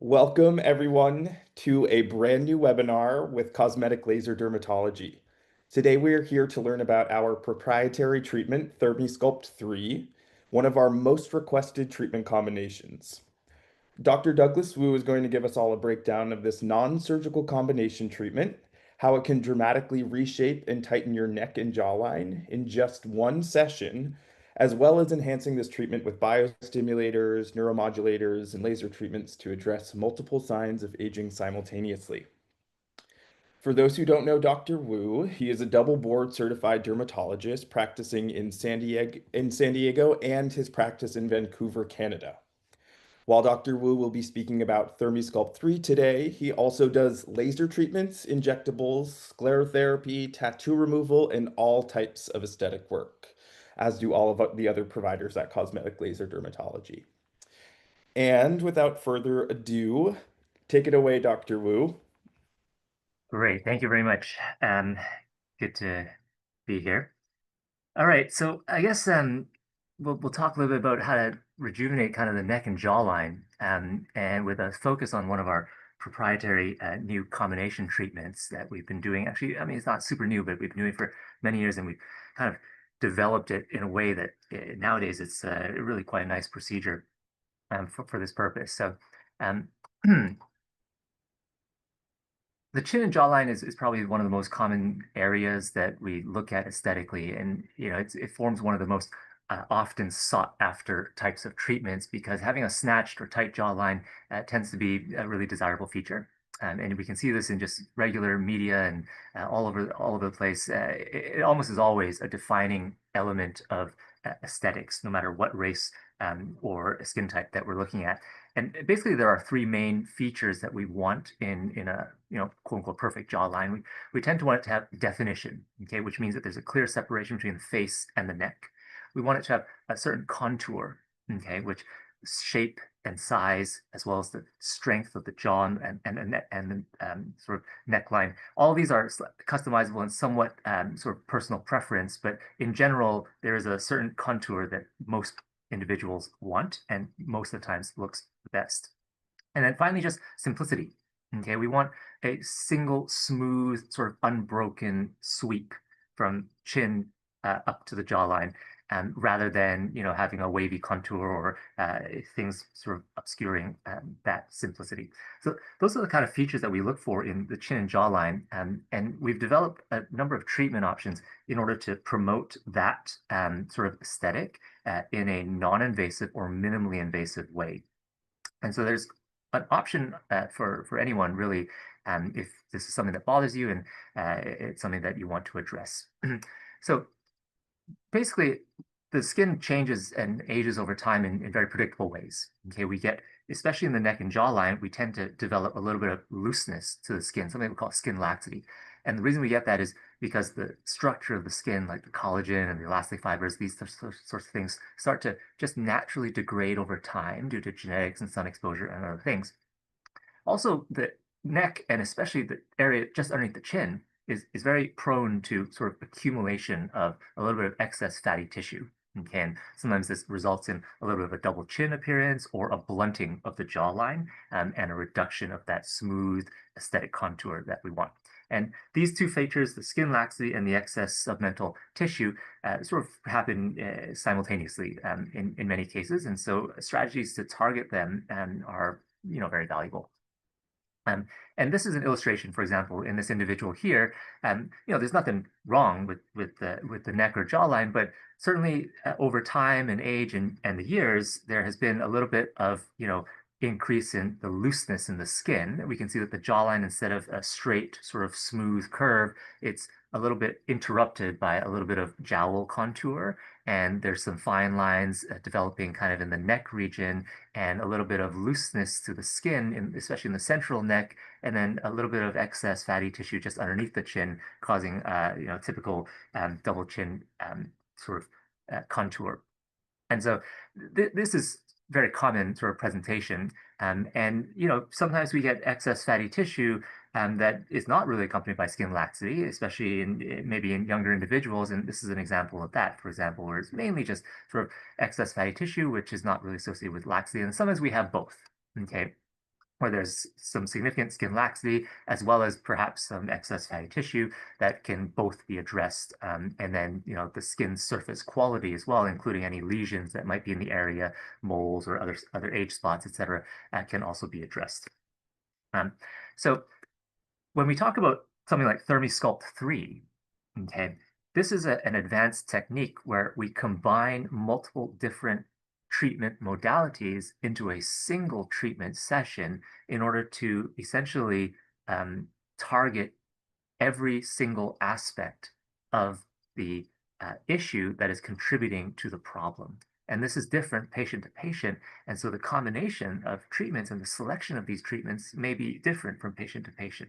Welcome everyone to a brand new webinar with Cosmetic Laser Dermatology. Today we are here to learn about our proprietary treatment, ThermiSculpt³, one of our most requested treatment combinations. Dr. Douglas Wu is going to give us all a breakdown of this non-surgical combination treatment, how it can dramatically reshape and tighten your neck and jawline in just one session, as well as enhancing this treatment with biostimulators, neuromodulators, and laser treatments to address multiple signs of aging simultaneously. For those who don't know Dr. Wu, he is a double board certified dermatologist practicing in San Diego and his practice in Vancouver, Canada. While Dr. Wu will be speaking about ThermiSculpt³ today, he also does laser treatments, injectables, sclerotherapy, tattoo removal, and all types of aesthetic work, as do all of the other providers at Cosmetic Laser Dermatology. And without further ado, take it away, Dr. Wu. Great. Thank you very much. Good to be here. All right. So I guess we'll talk a little bit about how to rejuvenate kind of the neck and jawline, and with a focus on one of our proprietary new combination treatments that we've been doing. Actually, I mean, it's not super new, but we've been doing it for many years, and we've kind of developed it in a way that nowadays it's really quite a nice procedure for this purpose. So um, the chin and jawline is probably one of the most common areas that we look at aesthetically, and it forms one of the most often sought after types of treatments because having a snatched or tight jawline tends to be a really desirable feature. And we can see this in just regular media and all over the place. It almost is always a defining element of aesthetics, no matter what race or skin type that we're looking at. And basically, there are three main features that we want in a quote unquote perfect jawline. We tend to want it to have definition, okay, which means that there's a clear separation between the face and the neck. We want it to have a certain contour, okay, which shape and size, as well as the strength of the jaw and the sort of neckline. All of these are customizable and somewhat sort of personal preference, but in general, there is a certain contour that most individuals want and most of the times looks the best. And then finally, just simplicity. Okay, we want a single, smooth, sort of unbroken sweep from chin up to the jawline, rather than having a wavy contour or things sort of obscuring that simplicity. So those are the kind of features that we look for in the chin and jawline, and we've developed a number of treatment options in order to promote that sort of aesthetic in a non-invasive or minimally invasive way. And so there's an option for anyone really, if this is something that bothers you and it's something that you want to address. So basically, the skin changes and ages over time in very predictable ways. Okay, we get, especially in the neck and jawline, we tend to develop a little bit of looseness to the skin, something we call skin laxity. And the reason we get that is because the structure of the skin, like the collagen and the elastic fibers, these sorts of things start to just naturally degrade over time due to genetics and sun exposure and other things. Also, the neck and especially the area just underneath the chin is very prone to sort of accumulation of a little bit of excess fatty tissue. Okay, and sometimes this results in a little bit of a double chin appearance or a blunting of the jawline, and a reduction of that smooth aesthetic contour that we want. And these two features, the skin laxity and the excess submental tissue, sort of happen simultaneously in many cases. And so strategies to target them are very valuable. And this is an illustration, for example, in this individual here. There's nothing wrong with the neck or jawline, but certainly over time and age and the years, there has been a little bit of increase in the looseness in the skin. We can see that the jawline, instead of a straight sort of smooth curve, it's a little bit interrupted by a little bit of jowl contour. And there's some fine lines developing kind of in the neck region and a little bit of looseness to the skin, especially in the central neck, and then a little bit of excess fatty tissue just underneath the chin, causing typical double chin sort of contour. And so this is very common sort of presentation. And sometimes we get excess fatty tissue that is not really accompanied by skin laxity, especially maybe in younger individuals. And this is an example of that, for example, where it's mainly just sort of excess fatty tissue, which is not really associated with laxity. And sometimes we have both. Okay. where there's some significant skin laxity, as well as perhaps some excess fatty tissue that can both be addressed. And then, the skin surface quality as well, including any lesions that might be in the area, moles or other age spots, etc., can also be addressed. Um, so when we talk about something like ThermiSculpt³, okay, this is an advanced technique where we combine multiple different treatment modalities into a single treatment session in order to essentially target every single aspect of the issue that is contributing to the problem. And this is different patient to patient. And so the combination of treatments and the selection of these treatments may be different from patient to patient.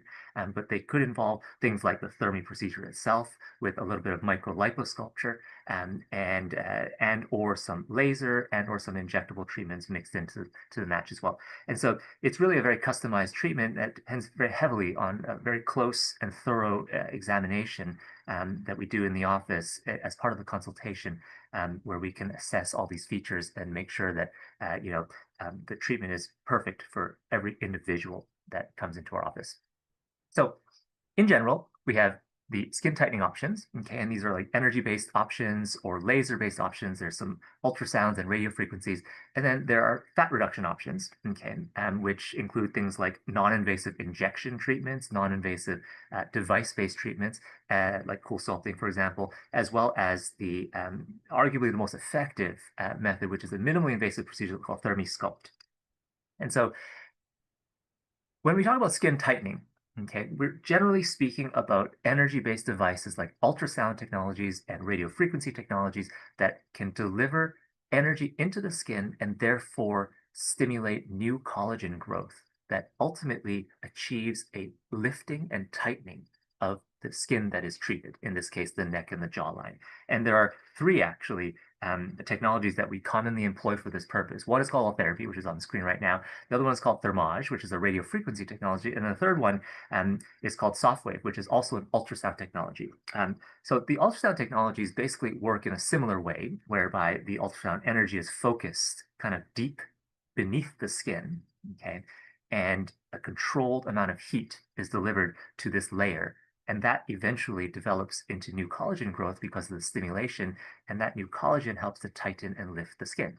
But they could involve things like the Thermi procedure itself with a little bit of microliposculpture and or some laser and or some injectable treatments mixed into the match as well. And so it's really a very customized treatment that depends very heavily on a very close and thorough examination that we do in the office as part of the consultation, where we can assess all these features and make sure that the treatment is perfect for every individual that comes into our office. So in general, we have the skin tightening options, okay, and these are like energy-based options or laser-based options. There's some ultrasounds and radio frequencies, and then there are fat reduction options, okay, which include things like non-invasive injection treatments, non-invasive device-based treatments, like cool sculpting, for example, as well as the arguably the most effective method, which is a minimally invasive procedure called ThermiSculpt. And so when we talk about skin tightening, okay, we're generally speaking about energy-based devices like ultrasound technologies and radio frequency technologies that can deliver energy into the skin and therefore stimulate new collagen growth that ultimately achieves a lifting and tightening of the skin that is treated, in this case, the neck and the jawline. And there are three actually the technologies that we commonly employ for this purpose. One is called therapy, which is on the screen right now. The other one is called thermage, which is a radio frequency technology. And the third one is called softwave, which is also an ultrasound technology. So the ultrasound technologies basically work in a similar way, whereby the ultrasound energy is focused kind of deep beneath the skin, okay? And a controlled amount of heat is delivered to this layer. And that eventually develops into new collagen growth because of the stimulation, and that new collagen helps to tighten and lift the skin.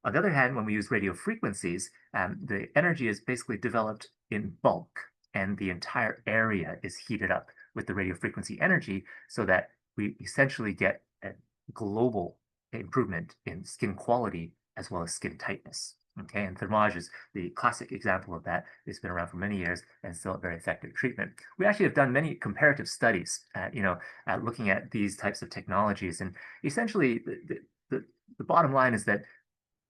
On the other hand, when we use radio frequencies, the energy is basically developed in bulk, and the entire area is heated up with the radio frequency energy so that we essentially get a global improvement in skin quality as well as skin tightness. Okay, and thermage is the classic example of that. It's been around for many years and still a very effective treatment. We actually have done many comparative studies, looking at these types of technologies. And essentially, the bottom line is that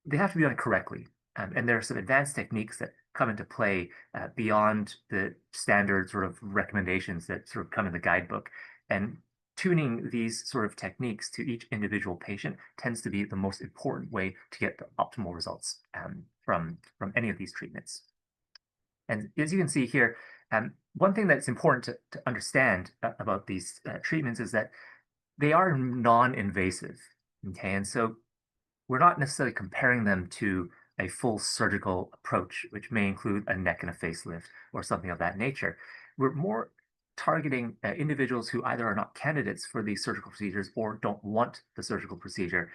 they have to be done correctly. And there are some advanced techniques that come into play beyond the standard sort of recommendations that sort of come in the guidebook. And tuning these sort of techniques to each individual patient tends to be the most important way to get the optimal results from any of these treatments. And as you can see here, one thing that's important to understand about these treatments is that they are non-invasive, okay? And so we're not necessarily comparing them to a full surgical approach, which may include a neck and a facelift or something of that nature. We're more targeting individuals who either are not candidates for these surgical procedures or don't want the surgical procedure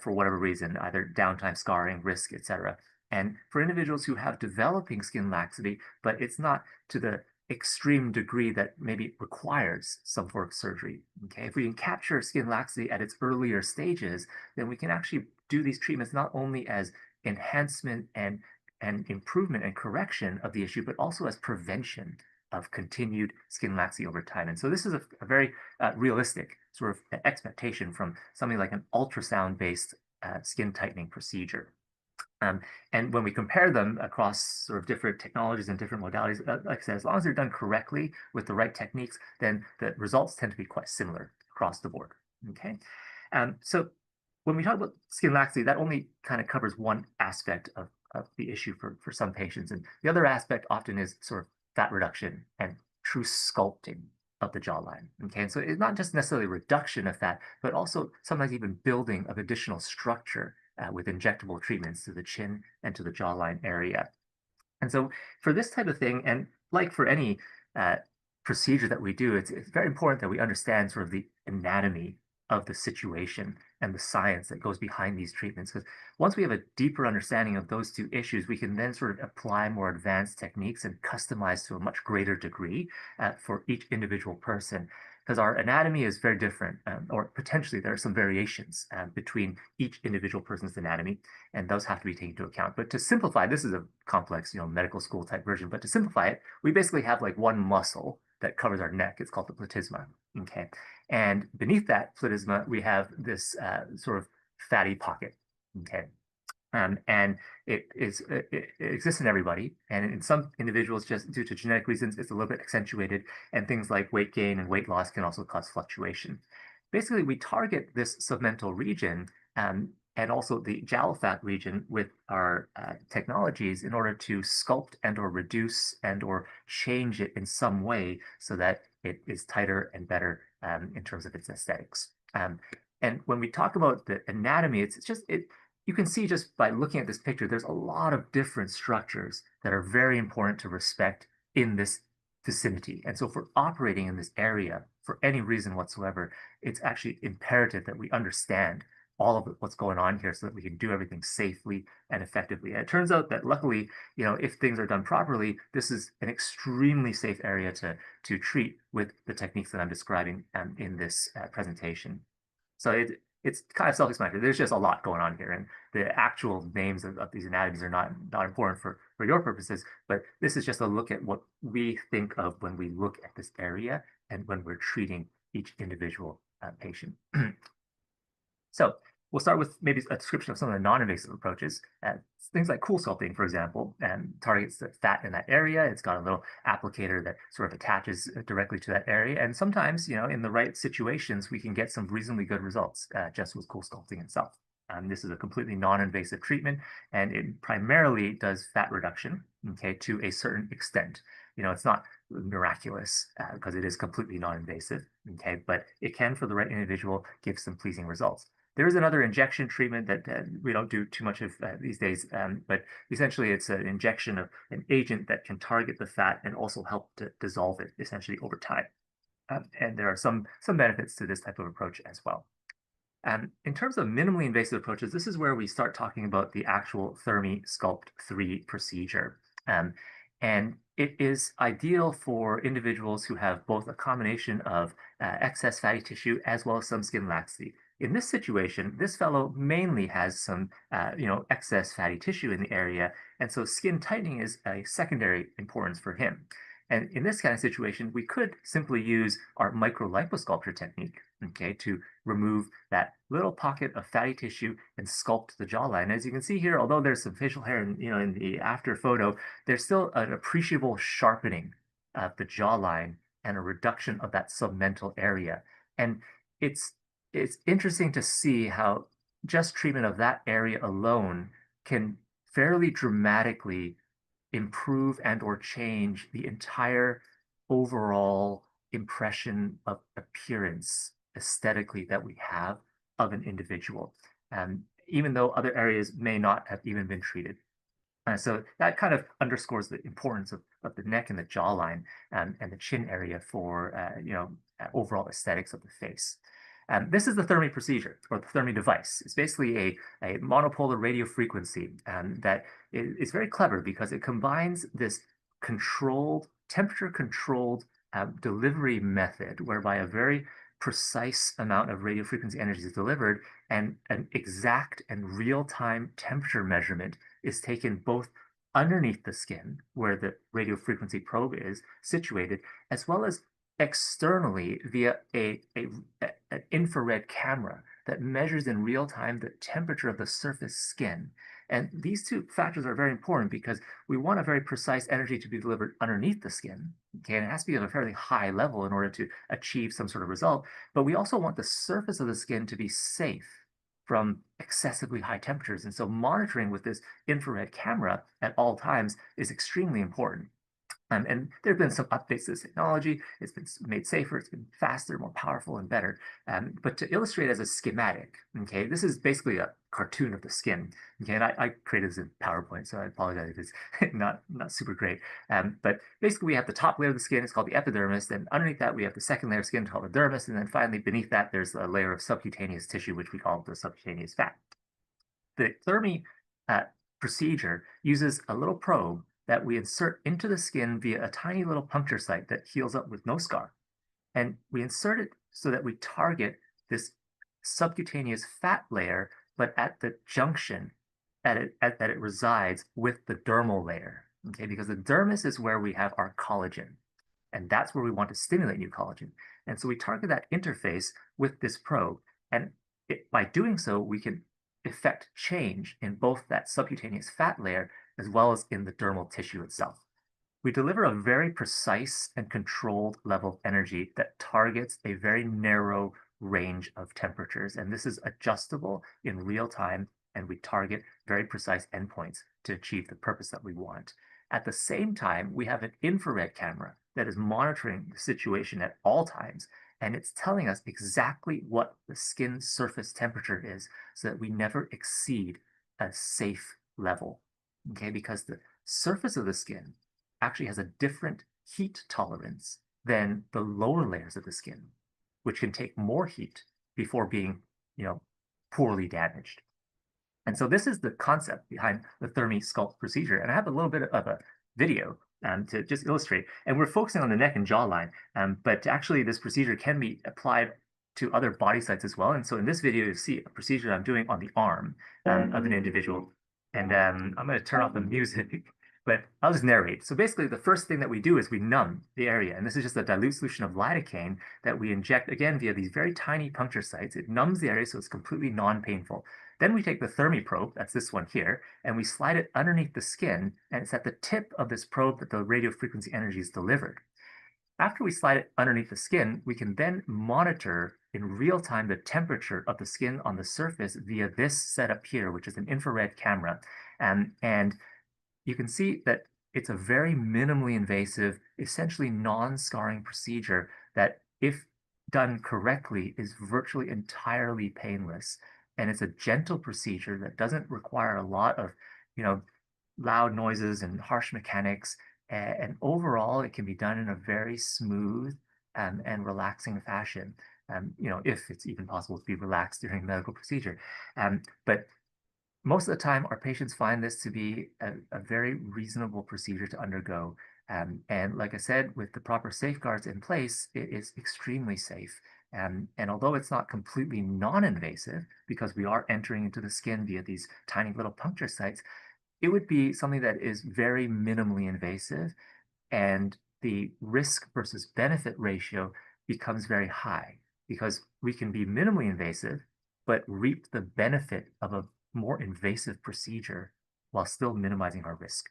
for whatever reason, either downtime, scarring, risk, etc. And for individuals who have developing skin laxity, but it's not to the extreme degree that maybe requires some sort of surgery. Okay, if we can capture skin laxity at its earlier stages, then we can actually do these treatments not only as enhancement and improvement and correction of the issue, but also as prevention of continued skin laxity over time. And so this is a very realistic sort of expectation from something like an ultrasound-based skin tightening procedure. And when we compare them across sort of different technologies and different modalities, like I said, as long as they're done correctly with the right techniques, then the results tend to be quite similar across the board. Okay, so when we talk about skin laxity, that only kind of covers one aspect of the issue for some patients, and the other aspect often is sort of fat reduction and true sculpting of the jawline. Okay, and so it's not just necessarily reduction of fat, but also sometimes even building of additional structure with injectable treatments to the chin and to the jawline area. And so for this type of thing, and like for any uh, procedure that we do, it's very important that we understand sort of the anatomy of the situation and the science that goes behind these treatments. Because once we have a deeper understanding of those two issues, we can then sort of apply more advanced techniques and customize to a much greater degree for each individual person. Because our anatomy is very different, or potentially there are some variations between each individual person's anatomy, and those have to be taken into account. But to simplify, this is a complex, medical school type version, but to simplify it, we basically have like one muscle that covers our neck. It's called the platysma. Okay. And beneath that platysma, we have this sort of fatty pocket. Okay. And it exists in everybody, and in some individuals, just due to genetic reasons, it's a little bit accentuated, and things like weight gain and weight loss can also cause fluctuation. Basically, we target this submental region and also the jowl fat region with our technologies in order to sculpt and or reduce and or change it in some way so that it is tighter and better in terms of its aesthetics. And when we talk about the anatomy, it's just it you can see just by looking at this picture, there's a lot of different structures that are very important to respect in this vicinity. And so for operating in this area for any reason whatsoever, it's actually imperative that we understand all of what's going on here so that we can do everything safely and effectively. And it turns out that luckily, if things are done properly, this is an extremely safe area to treat with the techniques that I'm describing in this presentation. So it's kind of self-explanatory. There's just a lot going on here, and the actual names of these anatomies are not important for your purposes, but this is just a look at what we think of when we look at this area and when we're treating each individual patient. So we'll start with maybe a description of some of the non-invasive approaches. Things like cool sculpting, for example, and targets the fat in that area. It's got a little applicator that sort of attaches directly to that area. And sometimes, in the right situations, we can get some reasonably good results just with cool sculpting itself. This is a completely non-invasive treatment, and it primarily does fat reduction, okay, to a certain extent. It's not miraculous because it is completely non-invasive, okay, but it can, for the right individual, give some pleasing results. There is another injection treatment that we don't do too much of these days, but essentially it's an injection of an agent that can target the fat and also help to dissolve it essentially over time. And there are some benefits to this type of approach as well. In terms of minimally invasive approaches, this is where we start talking about the actual ThermiSculpt³ procedure. And it is ideal for individuals who have both a combination of excess fatty tissue as well as some skin laxity. In this situation, this fellow mainly has some, excess fatty tissue in the area, and so skin tightening is a secondary importance for him. And in this kind of situation, we could simply use our microliposculpture technique, okay, to remove that little pocket of fatty tissue and sculpt the jawline. As you can see here, although there's some facial hair in the after photo, there's still an appreciable sharpening of the jawline and a reduction of that submental area. And it's it's interesting to see how just treatment of that area alone can fairly dramatically improve and or change the entire overall impression of appearance aesthetically that we have of an individual, even though other areas may not have even been treated. So that kind of underscores the importance of the neck and the jawline and the chin area for overall aesthetics of the face. This is the Thermi procedure or the Thermi device. It's basically a monopolar radio frequency that is very clever because it combines this temperature controlled delivery method whereby a very precise amount of radio frequency energy is delivered and an exact and real-time temperature measurement is taken both underneath the skin where the radio frequency probe is situated, as well as externally via an infrared camera that measures in real time the temperature of the surface skin. And these two factors are very important because we want a very precise energy to be delivered underneath the skin. Okay, and it has to be at a fairly high level in order to achieve some sort of result. But we also want the surface of the skin to be safe from excessively high temperatures. And so monitoring with this infrared camera at all times is extremely important. And there have been some updates to this technology. It's been made safer, it's been faster, more powerful, and better. But to illustrate as a schematic, okay, this is basically cartoon of the skin. Okay, and I created this in PowerPoint, so I apologize if it's not super great. But basically, we have the top layer of the skin, it's called the epidermis. Then underneath that, we have the second layer of skin called the dermis, and then finally beneath that, there's a layer of subcutaneous tissue, which we call the subcutaneous fat. The Thermi uh, procedure uses a little probe that we insert into the skin via a tiny little puncture site that heals up with no scar. And we insert it so that we target this subcutaneous fat layer, but at the junction that it resides with the dermal layer. Okay, because the dermis is where we have our collagen, and that's where we want to stimulate new collagen. And so we target that interface with this probe, and by doing so, we can effect change in both that subcutaneous fat layer as well as in the dermal tissue itself. We deliver a very precise and controlled level of energy that targets a very narrow range of temperatures. And this is adjustable in real time, and we target very precise endpoints to achieve the purpose that we want. At the same time, we have an infrared camera that is monitoring the situation at all times, and it's telling us exactly what the skin surface temperature is so that we never exceed a safe level. Okay, because the surface of the skin actually has a different heat tolerance than the lower layers of the skin, which can take more heat before being, poorly damaged. And so this is the concept behind the ThermiSculpt procedure. And I have a little bit of a video to just illustrate. And we're focusing on the neck and jawline, but actually this procedure can be applied to other body sites as well. And so in this video, you see a procedure I'm doing on the arm of an individual. And I'm going to turn off the music, but I'll just narrate. So basically, the first thing that we do is we numb the area. And this is just a dilute solution of lidocaine that we inject, again, via these very tiny puncture sites. It numbs the area so it's completely non-painful. Then we take the Thermi probe, that's this one here, and we slide it underneath the skin, and it's at the tip of this probe that the radio frequency energy is delivered. After we slide it underneath the skin, we can then monitor in real time the temperature of the skin on the surface via this setup here, which is an infrared camera. And you can see that it's a very minimally invasive, essentially non-scarring procedure that, if done correctly, is virtually entirely painless. And it's a gentle procedure that doesn't require a lot of, loud noises and harsh mechanics. And overall, it can be done in a very smooth and relaxing fashion. If it's even possible to be relaxed during a medical procedure. But most of the time, our patients find this to be a very reasonable procedure to undergo. And like I said, with the proper safeguards in place, it is extremely safe. And although it's not completely non-invasive, because we are entering into the skin via these tiny little puncture sites, it would be something that is very minimally invasive, and the risk versus benefit ratio becomes very high because we can be minimally invasive, but reap the benefit of a more invasive procedure while still minimizing our risk.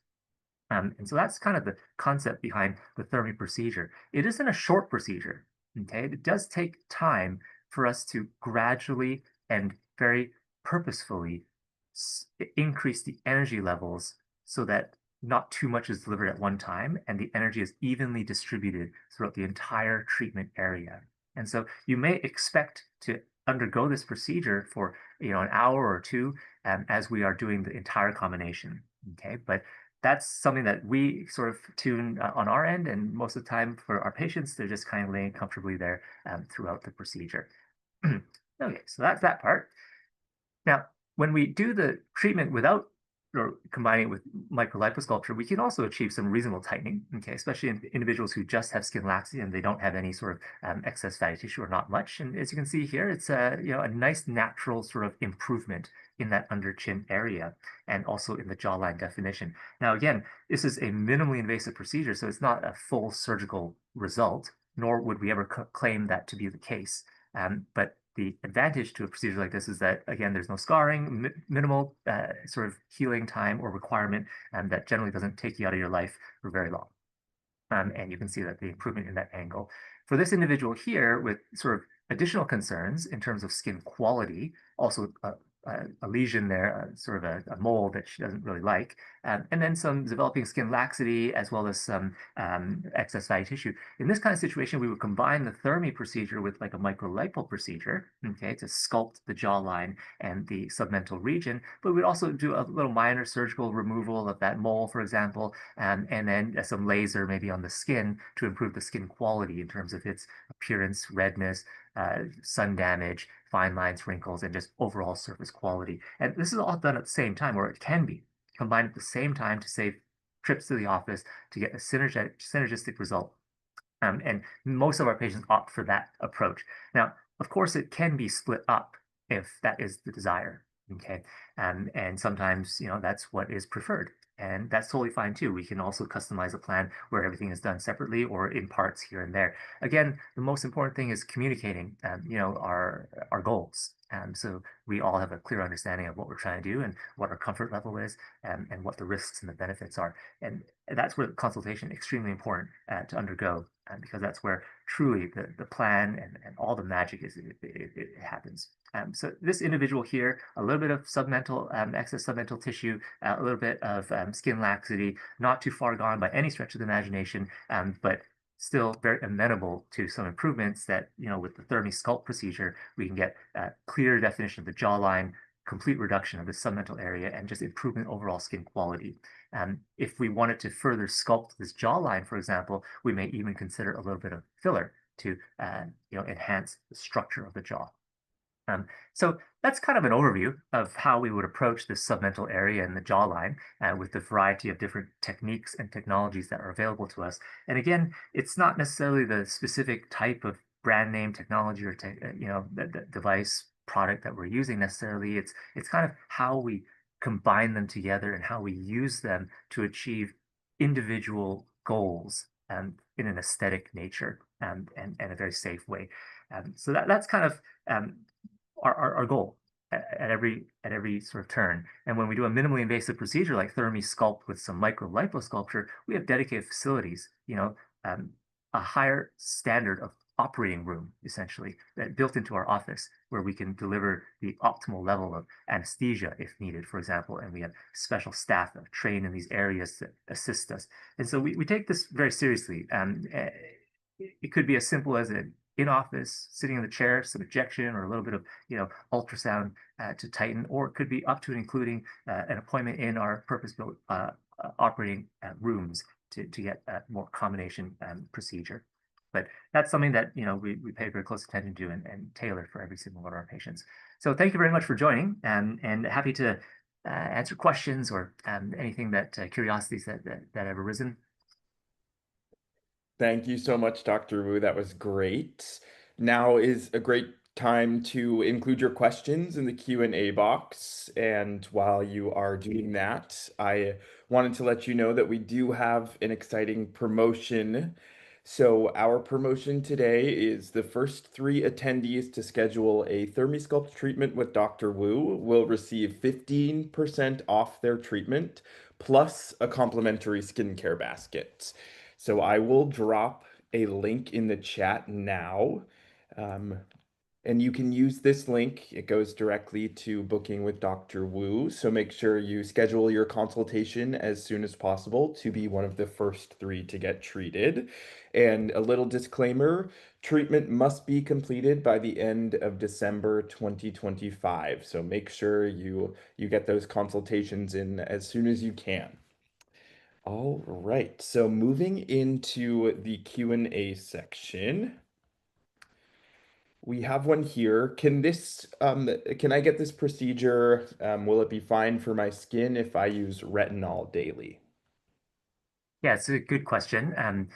And so that's kind of the concept behind the Thermi procedure. It isn't a short procedure, okay? It does take time for us to gradually and very purposefully increase the energy levels so that not too much is delivered at one time and the energy is evenly distributed throughout the entire treatment area. And so you may expect to undergo this procedure for an hour or two as we are doing the entire combination. Okay, but that's something that we sort of tune on our end, and most of the time for our patients, they're just kind of laying comfortably there throughout the procedure. Okay, so that's that part. Now, when we do the treatment without or combining it with microliposculpture, we can also achieve some reasonable tightening, okay, especially in individuals who just have skin laxity and they don't have any sort of excess fatty tissue or not much. And as you can see here, it's a nice natural sort of improvement in that under chin area and also in the jawline definition. Now, again, this is a minimally invasive procedure, so it's not a full surgical result, nor would we ever claim that to be the case. But the advantage to a procedure like this is that, again, there's no scarring, minimal sort of healing time or requirement, that generally doesn't take you out of your life for very long. And you can see that the improvement in that angle. For this individual here with sort of additional concerns in terms of skin quality, also a lesion there, sort of a mole that she doesn't really like, and then some developing skin laxity as well as some excess fatty tissue. In this kind of situation, we would combine the Thermi procedure with like a microlipo procedure, okay, to sculpt the jawline and the submental region. But we'd also do a little minor surgical removal of that mole, for example, and then some laser maybe on the skin to improve the skin quality in terms of its appearance, redness, sun damage, fine lines, wrinkles, and just overall surface quality. And this is all done at the same time, or it can be combined at the same time to save trips to the office to get a synergistic result. And most of our patients opt for that approach. Now, of course, it can be split up if that is the desire. Okay. And sometimes, that's what is preferred. And that's totally fine too. We can also customize a plan where everything is done separately or in parts here and there. Again, the most important thing is communicating, our goals. So we all have a clear understanding of what we're trying to do and what our comfort level is, and what the risks and the benefits are. And that's where consultation is extremely important to undergo, because that's where truly the plan and all the magic it happens. So this individual here, a little bit of submental excess submental tissue, a little bit of skin laxity, not too far gone by any stretch of the imagination, but still very amenable to some improvements that, with the ThermiSculpt procedure, we can get clear definition of the jawline, complete reduction of the submental area, and just improvement overall skin quality. If we wanted to further sculpt this jawline, for example, we may even consider a little bit of filler to enhance the structure of the jaw. So that's kind of an overview of how we would approach this submental area and the jawline, with the variety of different techniques and technologies that are available to us. And again, it's not necessarily the specific type of brand name technology or the device product that we're using necessarily. It's kind of how we combine them together and how we use them to achieve individual goals, in an aesthetic nature, and a very safe way. So that's kind of our goal at every sort of turn. And when we do a minimally invasive procedure like ThermiSculpt with some micro liposculpture, we have dedicated facilities, a higher standard of operating room essentially that built into our office where we can deliver the optimal level of anesthesia if needed, for example, and we have special staff that are trained in these areas that assist us. And so we take this very seriously. It could be as simple as an in-office, sitting in the chair, some ejection or a little bit of, ultrasound to tighten, or it could be up to and including an appointment in our purpose-built operating rooms to get a more combination procedure. But that's something that, we pay very close attention to and tailor for every single one of our patients. So thank you very much for joining, and happy to answer questions or anything that curiosities that have arisen. Thank you so much, Dr. Wu. That was great. Now is a great time to include your questions in the Q&A box. And while you are doing that, I wanted to let you know that we do have an exciting promotion. So our promotion today is the first 3 attendees to schedule a ThermiSculpt treatment with Dr. Wu will receive 15% off their treatment plus a complimentary skincare basket. So I will drop a link in the chat now. Um, and you can use this link. It goes directly to booking with Dr. Wu. So make sure you schedule your consultation as soon as possible to be one of the first 3 to get treated. And a little disclaimer, treatment must be completed by the end of December 2025. So make sure you get those consultations in as soon as you can. All right, so moving into the Q&A section, we have one here. Can I get this procedure? Will it be fine for my skin if I use retinol daily? Yeah, it's a good question. And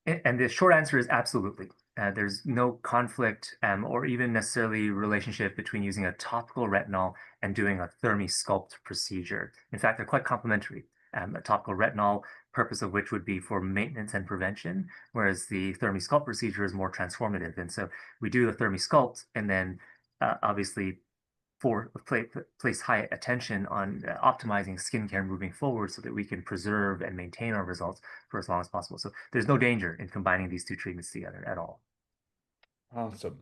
the short answer is absolutely. There's no conflict, or even necessarily relationship between using a topical retinol and doing a ThermiSculpt procedure. In fact, they're quite complementary. A topical retinol, purpose of which would be for maintenance and prevention, whereas the ThermiSculpt procedure is more transformative. And so we do the ThermiSculpt and then obviously place high attention on optimizing skincare moving forward so that we can preserve and maintain our results for as long as possible. So there's no danger in combining these 2 treatments together at all. Awesome.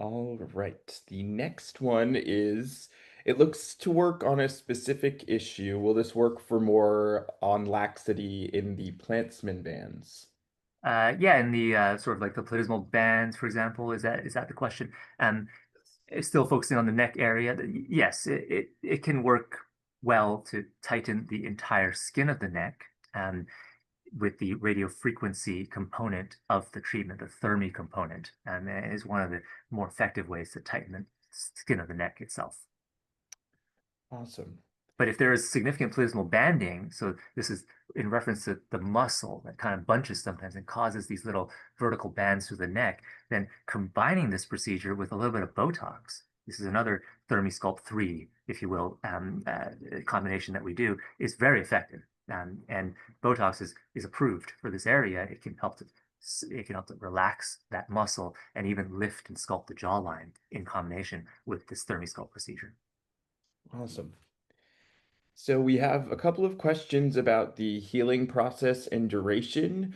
All right. The next one is it looks to work on a specific issue. Will this work for more on laxity in the Plantsman bands? Yeah, in the sort of like the platysmal bands, for example, is that the question? It's still focusing on the neck area. Yes, it can work well to tighten the entire skin of the neck, with the radio frequency component of the treatment, the thermi component, is one of the more effective ways to tighten the skin of the neck itself. Awesome. But if there is significant platysmal banding, so this is in reference to the muscle that kind of bunches sometimes and causes these little vertical bands through the neck, then combining this procedure with a little bit of Botox, this is another ThermiSculpt³ if you will, combination that we do, is very effective. And Botox is approved for this area. It can help to relax that muscle and even lift and sculpt the jawline in combination with this ThermiSculpt procedure. Awesome. So we have a couple of questions about the healing process and duration.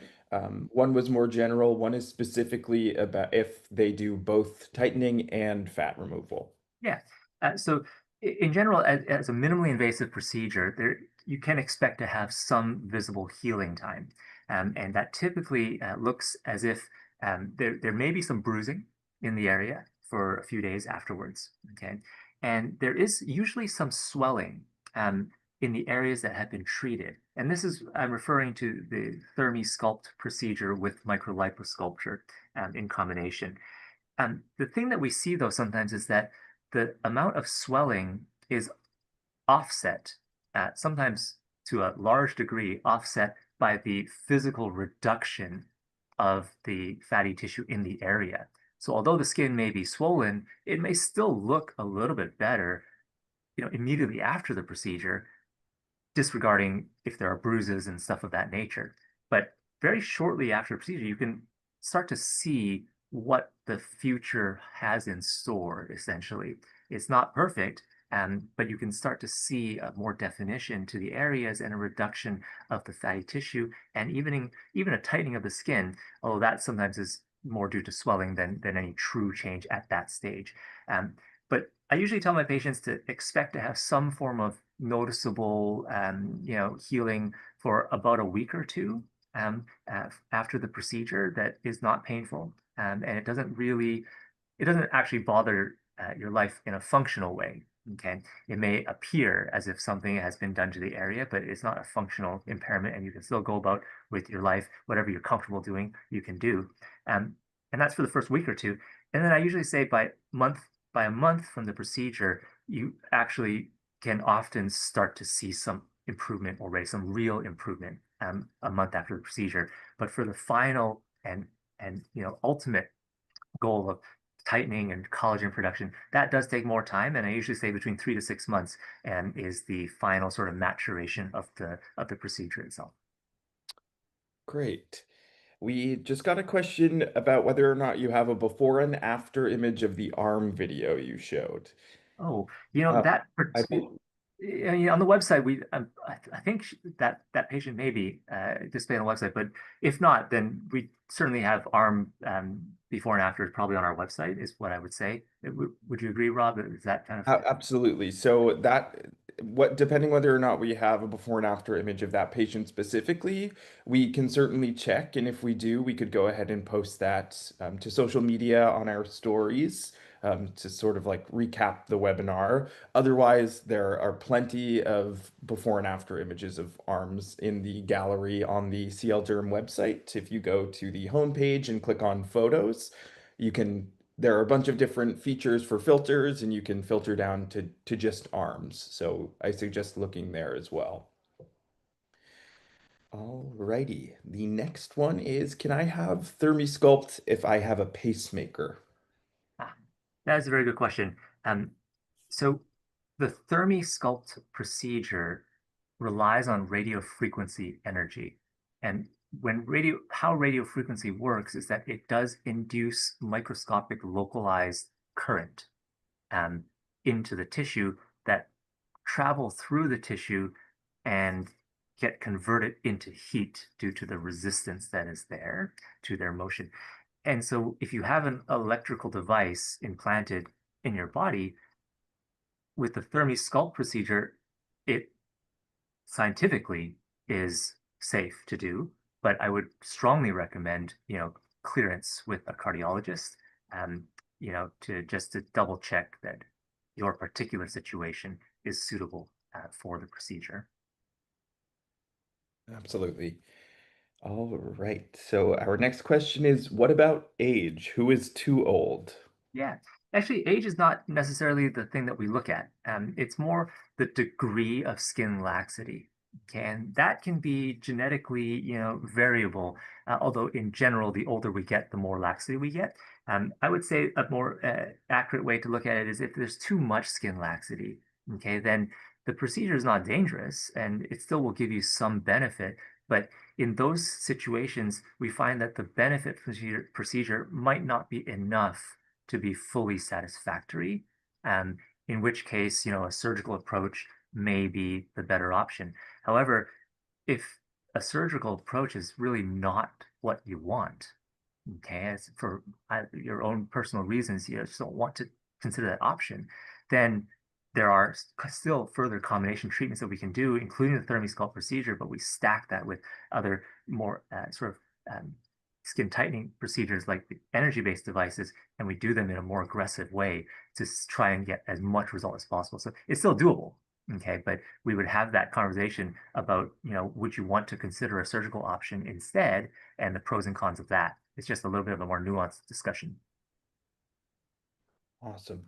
One was more general, one is specifically about if they do both tightening and fat removal. Yeah. So in general, as a minimally invasive procedure, you can expect to have some visible healing time. And that typically looks as if there may be some bruising in the area for a few days afterwards. Okay. And there is usually some swelling in the areas that have been treated. And this is, I'm referring to the ThermiSculpt procedure with microliposculpture in combination. The thing that we see though sometimes is that the amount of swelling is offset, sometimes to a large degree, offset by the physical reduction of the fatty tissue in the area. So although the skin may be swollen, it may still look a little bit better, immediately after the procedure, disregarding if there are bruises and stuff of that nature. But very shortly after the procedure, you can start to see what the future has in store, essentially. It's not perfect, but you can start to see a more definition to the areas and a reduction of the fatty tissue and even a tightening of the skin, although that sometimes is more due to swelling than any true change at that stage. But I usually tell my patients to expect to have some form of noticeable, healing for about a week or two after the procedure that is not painful. And it doesn't actually bother your life in a functional way. Okay. It may appear as if something has been done to the area, but it's not a functional impairment, and you can still go about with your life, whatever you're comfortable doing, you can do. Um, and that's for the first week or two. And then I usually say by a month from the procedure, you actually can often start to see some improvement already, some real improvement a month after the procedure. But for the final and ultimate goal of tightening and collagen production, that does take more time. And I usually say between 3 to 6 months and is the final sort of maturation of the procedure itself. Great. We just got a question about whether or not you have a before and after image of the arm video you showed. Oh, Uh, that I think on the website I think that patient may be displayed on the website, but if not, then we certainly have arm before and after probably on our website is what I would say. Would you agree, Rob? Is that kind of Absolutely. So that what depending whether or not we have a before and after image of that patient specifically, we can certainly check. And if we do, we could go ahead and post that to social media on our stories to sort of like recap the webinar. Otherwise, there are plenty of before and after images of arms in the gallery on the CL Derm website. If you go to the homepage and click on photos, you can there are a bunch of different features for filters, and you can filter down to just arms. So I suggest looking there as well. Alrighty. The next one is, can I have ThermiSculpt if I have a pacemaker? ah, that is a very good question. Um, so the ThermiSculpt procedure relies on radio frequency energy. And how radio frequency works is that it does induce microscopic localized current um, into the tissue that travel through the tissue and get converted into heat due to the resistance that is there to their motion. And so if you have an electrical device implanted in your body with the ThermiSculpt procedure, it scientifically is safe to do, but I would strongly recommend, clearance with a cardiologist, um, to just to double check that your particular situation is suitable for the procedure. Absolutely. All right. So our next question is, what about age? Who is too old? Yeah, actually, age is not necessarily the thing that we look at. It's more the degree of skin laxity. Okay, and that can be genetically, variable. Although in general, the older we get, the more laxity we get. I would say a more accurate way to look at it is if there's too much skin laxity, okay, then the procedure is not dangerous and it still will give you some benefit. But in those situations, we find that the benefit procedure might not be enough to be fully satisfactory, um, in which case, a surgical approach may be the better option. However, if a surgical approach is really not what you want, okay, as for your own personal reasons, you just don't want to consider that option, then there are still further combination treatments that we can do, including the ThermiSculpt procedure, but we stack that with other more sort of skin tightening procedures like the energy-based devices, and we do them in a more aggressive way to try and get as much result as possible. So it's still doable, okay, but we would have that conversation about, would you want to consider a surgical option instead, and the pros and cons of that. It's just a little bit of a more nuanced discussion. Awesome.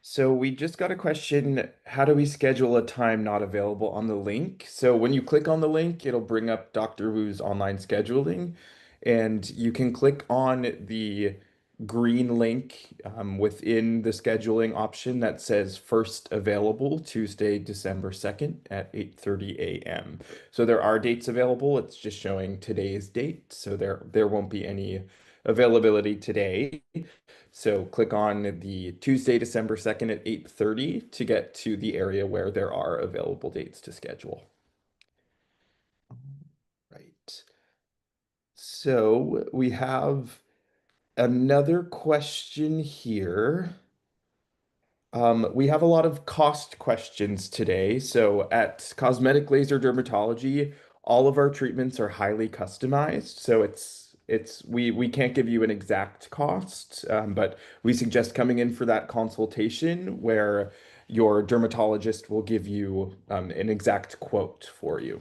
So we just got a question, how do we schedule a time not available on the link? So when you click on the link, it'll bring up Dr. Wu's online scheduling, and you can click on the green link within the scheduling option that says first available Tuesday, December 2nd at 8:30 a.m. So there are dates available. It's just showing today's date, so there won't be any availability today. So click on the Tuesday, December 2nd at 8:30 to get to the area where there are available dates to schedule. Right. So we have another question here. We have a lot of cost questions today. So at Cosmetic Laser Dermatology, all of our treatments are highly customized. So we can't give you an exact cost, but we suggest coming in for that consultation where your dermatologist will give you an exact quote for you.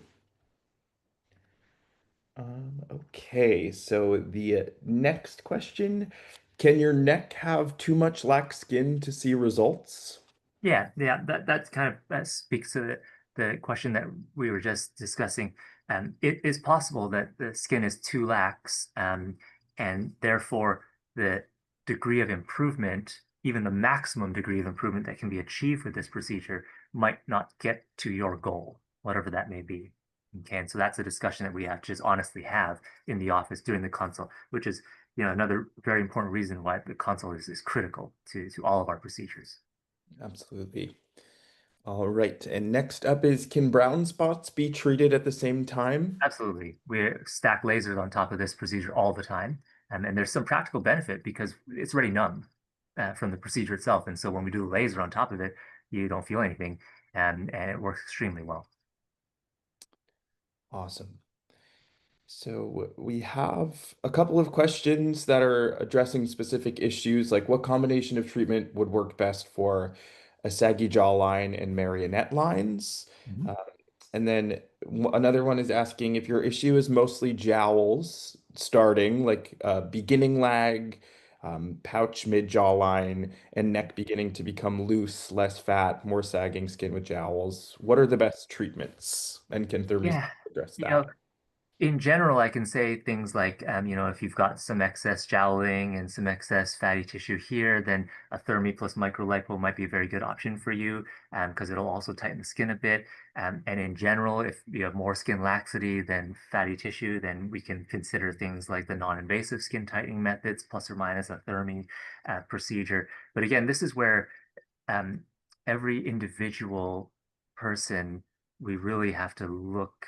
Okay, so the next question, can your neck have too much lax skin to see results? Yeah, that's kind of that speaks to the question that we were just discussing. It is possible that the skin is too lax, and therefore the degree of improvement, even the maximum degree of improvement that can be achieved with this procedure, might not get to your goal, whatever that may be. Okay, and so that's a discussion that we have to just honestly have in the office during the consult, which is, another very important reason why the consult is critical to all of our procedures. Absolutely. All right, and next up is, can brown spots be treated at the same time? Absolutely. We stack lasers on top of this procedure all the time. And there's some practical benefit because it's already numb from the procedure itself. And so when we do the laser on top of it, you don't feel anything. And it works extremely well. Awesome. So we have a couple of questions that are addressing specific issues, like what combination of treatment would work best for a saggy jawline and marionette lines. Mhm. Uh, and then another one is asking if your issue is mostly jowls starting, like beginning lag, pouch mid jawline, and neck beginning to become loose, less fat, more sagging skin with jowls. What are the best treatments? And can thermies Yeah. address You know, that? In general, I can say things like, if you've got some excess jowling and some excess fatty tissue here, then a Thermi plus microlipo might be a very good option for you because it'll also tighten the skin a bit. And in general, if you have more skin laxity than fatty tissue, then we can consider things like the non-invasive skin tightening methods, plus or minus a Thermi procedure. But again, this is where um, every individual person, we really have to look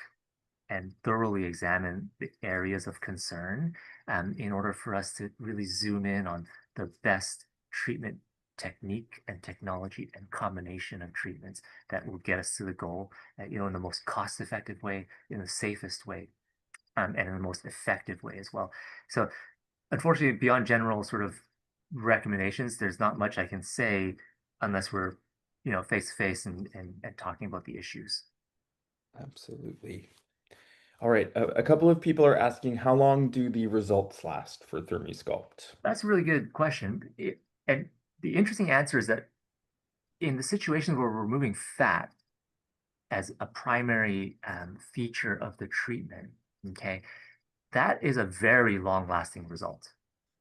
and thoroughly examine the areas of concern in order for us to really zoom in on the best treatment technique and technology and combination of treatments that will get us to the goal, in the most cost-effective way, in the safest way, and in the most effective way as well. So unfortunately, beyond general sort of recommendations, there's not much I can say unless we're, face to face and talking about the issues. Absolutely. All right, a couple of people are asking how long do the results last for ThermiSculpt? That's a really good question. And the interesting answer is that in the situations where we're removing fat as a primary feature of the treatment, okay, that is a very long-lasting result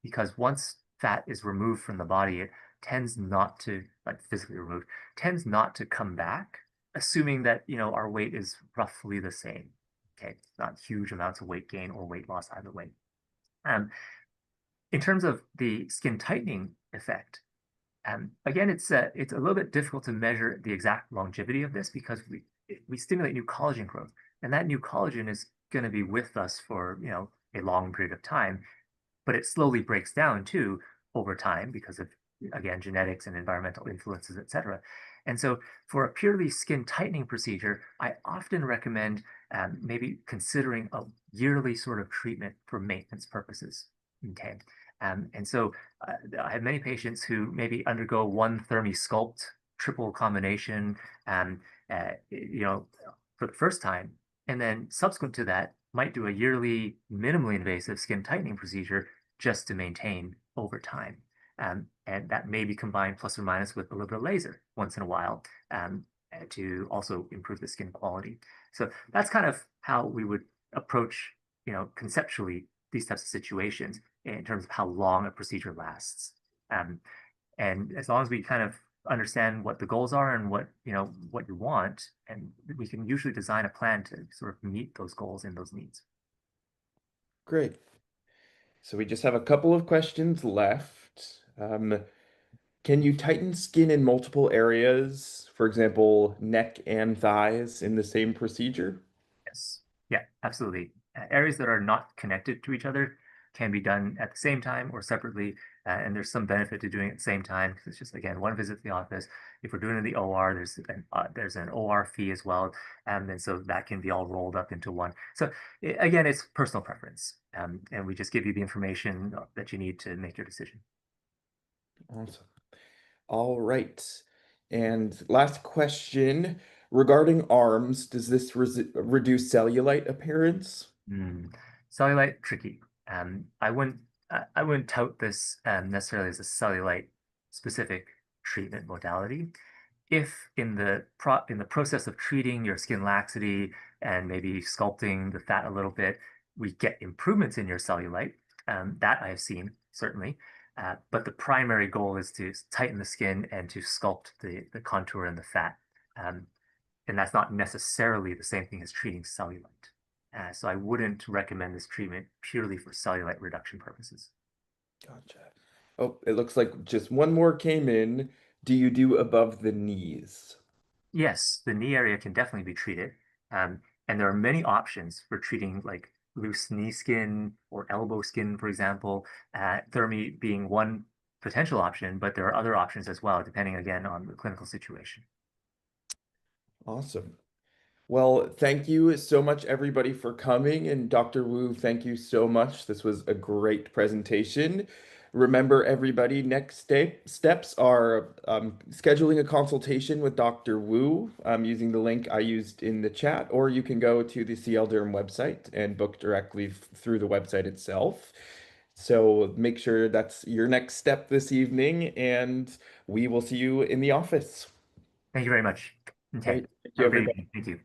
because once fat is removed from the body, it tends not to, like physically removed, tends not to come back, assuming that, our weight is roughly the same. Okay, not huge amounts of weight gain or weight loss either way. Um, in terms of the skin tightening effect, again, it's a little bit difficult to measure the exact longevity of this because we stimulate new collagen growth, and that new collagen is going to be with us for a long period of time, but it slowly breaks down too over time because of, again, genetics and environmental influences, et cetera. And so for a purely skin tightening procedure, I often recommend maybe considering a yearly sort of treatment for maintenance purposes. Okay. And so I have many patients who maybe undergo one ThermiSculpt triple combination, um, for the first time, and then subsequent to that, might do a yearly minimally invasive skin tightening procedure just to maintain over time. And that may be combined plus or minus with a little bit of laser once in a while to also improve the skin quality. So that's kind of how we would approach, conceptually these types of situations in terms of how long a procedure lasts. Um, and as long as we kind of understand what the goals are and what you want, and we can usually design a plan to sort of meet those goals and those needs. Great. So we just have a couple of questions left. Can you tighten skin in multiple areas, for example, neck and thighs in the same procedure? Yes. Yeah, absolutely. Areas that are not connected to each other can be done at the same time or separately. And there's some benefit to doing it at the same time because it's just, again, one visit to the office. If we're doing it in the OR, there's an OR fee as well. And so that can be all rolled up into one. So again, it's personal preference. And we just give you the information that you need to make your decision. Awesome. All right. And last question regarding arms, does this reduce cellulite appearance? Hmm. Cellulite, tricky. I wouldn't tout this necessarily as a cellulite specific treatment modality. If in the process of treating your skin laxity and maybe sculpting the fat a little bit, we get improvements in your cellulite, that I have seen certainly. But the primary goal is to tighten the skin and to sculpt the contour and the fat. Um, and that's not necessarily the same thing as treating cellulite. So I wouldn't recommend this treatment purely for cellulite reduction purposes. Gotcha. Oh, it looks like just one more came in. Do you do above the knees? Yes, the knee area can definitely be treated. And there are many options for treating like loose knee skin or elbow skin, for example, Thermi being one potential option, but there are other options as well, depending again on the clinical situation. Awesome. Well, thank you so much, everybody, for coming. And Dr. Wu, thank you so much. This was a great presentation. Remember, everybody, next steps are scheduling a consultation with Dr. Wu using the link I used in the chat, or you can go to the CL Derm website and book directly through the website itself. So make sure that's your next step this evening, and we will see you in the office. Thank you very much. Okay. Great. Thank you, Have a great everybody. evening. Thank you.